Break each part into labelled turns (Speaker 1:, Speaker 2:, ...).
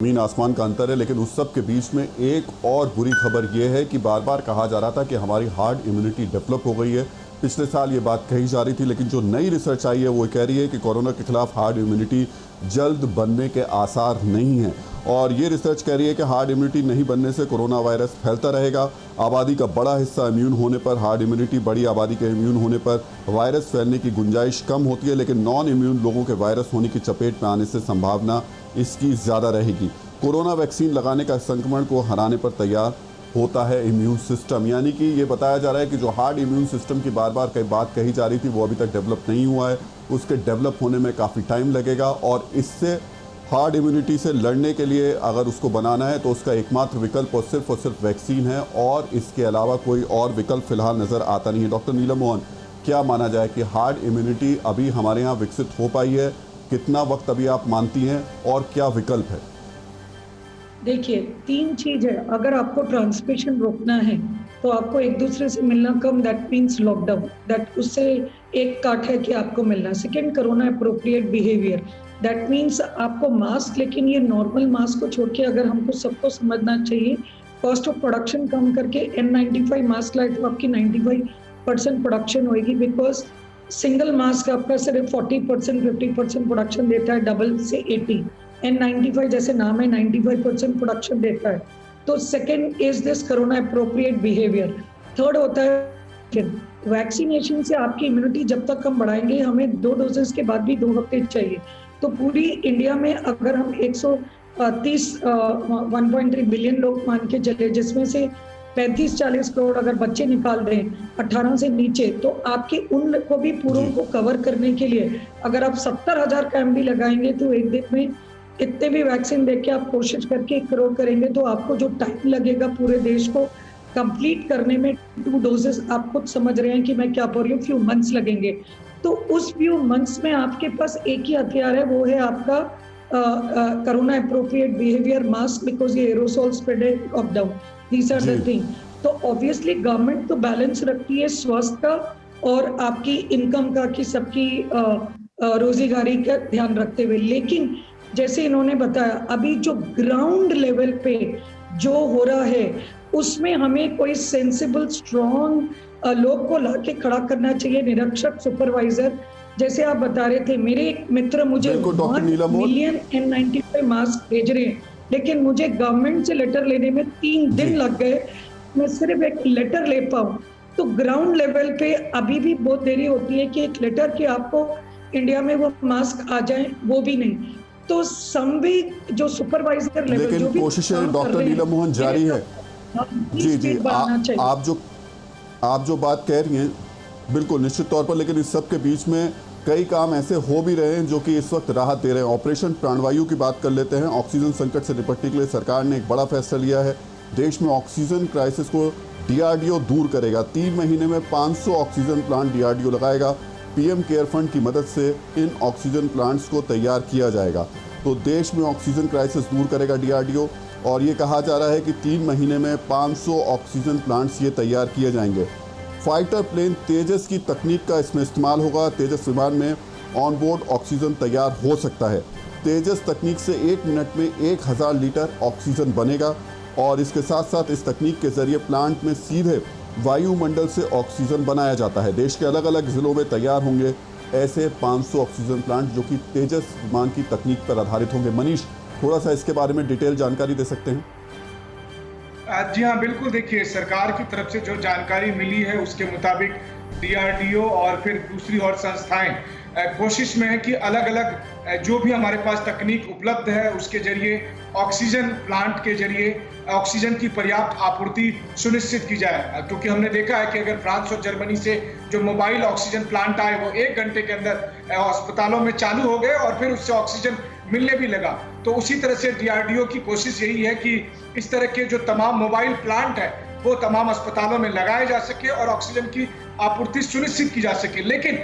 Speaker 1: जमीन आसमान का अंतर है। लेकिन उस सब के बीच में एक और बुरी खबर यह है कि बार बार कहा जा रहा था कि हमारी हार्ड इम्यूनिटी डेवलप हो गई है। पिछले साल ये बात कही जा रही थी, लेकिन जो नई रिसर्च आई है वो कह रही है कि कोरोना के खिलाफ हार्ड इम्यूनिटी जल्द बनने के आसार नहीं हैं। और ये रिसर्च कह रही है कि हार्ड इम्यूनिटी नहीं बनने से कोरोना वायरस फैलता रहेगा। आबादी का बड़ा हिस्सा इम्यून होने पर, हार्ड इम्यूनिटी बड़ी आबादी के इम्यून होने पर वायरस फैलने की गुंजाइश कम होती है, लेकिन नॉन इम्यून लोगों के वायरस होने की चपेट में आने से संभावना इसकी ज़्यादा रहेगी। कोरोना वैक्सीन लगाने का संक्रमण को हराने पर तैयार होता है इम्यून सिस्टम। यानी कि ये बताया जा रहा है कि जो हार्ड इम्यून सिस्टम की बार बार कई बात कही जा रही थी वो अभी तक डेवलप नहीं हुआ है। उसके डेवलप होने में काफ़ी टाइम लगेगा और इससे हार्ड इम्यूनिटी से लड़ने के लिए अगर उसको बनाना है तो उसका एकमात्र विकल्प और सिर्फ वैक्सीन है, और इसके अलावा कोई और विकल्प फिलहाल नज़र आता नहीं है। डॉक्टर नीलम मोहन, क्या माना जाए कि हार्ड इम्यूनिटी अभी हमारे यहाँ विकसित हो पाई है? कितना वक्त अभी आप मानती हैं और क्या विकल्प है?
Speaker 2: देखिए, 3 चीज है। अगर आपको ट्रांसमिशन रोकना है तो आपको एक दूसरे से मिलना कम, दैट मीन्स लॉकडाउन, दैट उससे एक काट है कि आपको मिलना। Second, corona appropriate behaviour, that means आपको मास्क, लेकिन ये नॉर्मल मास्क को छोड़ के अगर हमको सबको समझना चाहिए, कॉस्ट ऑफ प्रोडक्शन कम करके N95 मास्क लाए तो आपकी 95% प्रोडक्शन होगी, बिकॉज सिंगल मास्क आपका सिर्फ 40% 50% प्रोडक्शन देता है, डबल से 80। N95 जैसे नाम है 95% प्रोडक्शन देता है। तो second is this corona appropriate behaviour. Third होता है वैक्सीनेशन से आपकी इम्यूनिटी जब तक हम बढ़ाएंगे, हमें 2 डोजेस के बाद भी 2 हफ्ते चाहिए। तो पूरी इंडिया में अगर हम 1.3 बिलियन लोग मान के चले, जिसमें से 35-40 करोड़ अगर बच्चे निकाल दें 18 से नीचे, तो आपके उन को भी पूरों को कवर करने के लिए अगर आप 70,000 कैंप भी लगाएंगे तो एक दिन में इतने भी वैक्सीन देके आप कोशिश करके 1 करोड़ करेंगे तो आपको जो टाइम लगेगा पूरे देश को कंप्लीट करने में 2 डोजेस, आप खुद समझ रहे हैं कि मैं क्या बोल रही हूँ, फ्यू मंथ्स लगेंगे। तो उस फ्यू मंथ्स में आपके पास एक ही हथियार है, वो है आपका corona appropriate behaviour mask, because ये aerosol spread of down, these are the thing. तो ऑब्वियसली गवर्नमेंट तो बैलेंस रखती है स्वास्थ्य का और आपकी इनकम का, कि सबकी रोजीगारी का ध्यान रखते हुए, लेकिन जैसे इन्होंने बताया अभी जो ग्राउंड लेवल पे जो हो रहा है उसमें हमें कोई सेंसिबल स्ट्रॉन्ग लोग को लाके खड़ा करना चाहिए, निरीक्षक, सुपरवाइजर। जैसे आप बता रहे थे, मेरे एक मित्र मुझे 1 मिलियन N95 मास्क भेज रहे हैं, लेकिन मुझे गवर्नमेंट से लेटर लेने में 3 दिन लग गए, मैं सिर्फ एक लेटर ले पाऊं। तो ग्राउंड लेवल पे अभी भी बहुत देरी होती है कि एक लेटर के आपको इंडिया में वो मास्क आ जाए, वो भी नहीं। तो संवी जो सुपरवाइजर लेवल,
Speaker 1: लेकिन
Speaker 2: जो भी
Speaker 1: कोशिशें डॉक्टर नीलम मोहन जारी है। जी, आप जो बात कह रही हैं बिल्कुल निश्चित तौर पर, लेकिन इस सब के बीच में कई काम ऐसे हो भी रहे हैं जो कि इस वक्त राहत दे रहे हैं। ऑपरेशन प्राणवायु की बात कर लेते हैं। ऑक्सीजन संकट से निपटने के लिए सरकार ने एक बड़ा फैसला लिया है। देश में ऑक्सीजन क्राइसिस को DRDO दूर करेगा। 3 महीने में 500 ऑक्सीजन प्लांट DRDO लगाएगा। PM केयर फंड की मदद से इन ऑक्सीजन प्लांट्स को तैयार किया जाएगा। तो देश में ऑक्सीजन क्राइसिस दूर करेगा DRDO, और ये कहा जा रहा है कि 3 महीने में 500 ऑक्सीजन प्लांट्स ये तैयार किए जाएंगे। फाइटर प्लेन तेजस की तकनीक का इसमें इस्तेमाल होगा। तेजस विमान में ऑनबोर्ड ऑक्सीजन तैयार हो सकता है। तेजस तकनीक से 1 मिनट में 1000 लीटर ऑक्सीजन बनेगा, और इसके साथ साथ इस तकनीक के जरिए प्लांट में सीधे वायुमंडल से ऑक्सीजन बनाया जाता है। देश के अलग अलग ज़िलों में तैयार होंगे ऐसे 500 ऑक्सीजन प्लांट जो कि तेजस विमान की तकनीक पर आधारित होंगे। मनीष, थोड़ा सा इसके बारे में डिटेल जानकारी दे सकते हैं?
Speaker 3: जी हाँ, बिल्कुल। देखिए, सरकार की तरफ से जो जानकारी मिली है उसके मुताबिक DRDO और फिर दूसरी और संस्थाएं कोशिश में है कि अलग अलग जो भी हमारे पास तकनीक उपलब्ध है उसके जरिए ऑक्सीजन प्लांट के जरिए ऑक्सीजन की पर्याप्त आपूर्ति सुनिश्चित की जाए। क्योंकि हमने देखा है कि अगर फ्रांस और जर्मनी से जो मोबाइल ऑक्सीजन प्लांट आए वो 1 घंटे के अंदर अस्पतालों में चालू हो गए और फिर उससे ऑक्सीजन मिलने भी लगा। तो उसी तरह से DRDO की कोशिश यही है कि इस तरह के जो तमाम मोबाइल प्लांट है वो तमाम अस्पतालों में लगाए जा सके और ऑक्सीजन की आपूर्ति सुनिश्चित की जा सके। लेकिन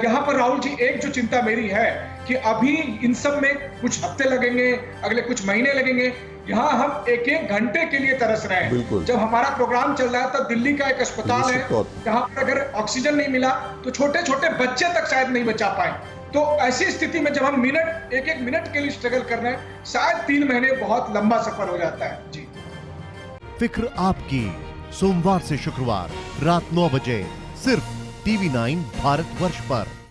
Speaker 3: यहाँ पर राहुल जी, एक जो चिंता मेरी है कि अभी इन सब में कुछ हफ्ते लगेंगे, अगले कुछ महीने लगेंगे। यहाँ हम 1-1 घंटे के लिए तरस रहे हैं। जब हमारा प्रोग्राम चल रहा है तब दिल्ली का एक अस्पताल है जहाँ पर अगर ऑक्सीजन नहीं मिला तो छोटे छोटे बच्चे तक शायद नहीं बचा पाए। तो ऐसी स्थिति में जब हम मिनट एक मिनट के लिए स्ट्रगल कर रहे हैं, शायद 3 महीने बहुत लंबा सफर हो जाता है। जी,
Speaker 4: फिक्र आपकी, सोमवार से शुक्रवार रात 9 बजे सिर्फ TV9 भारतवर्ष पर।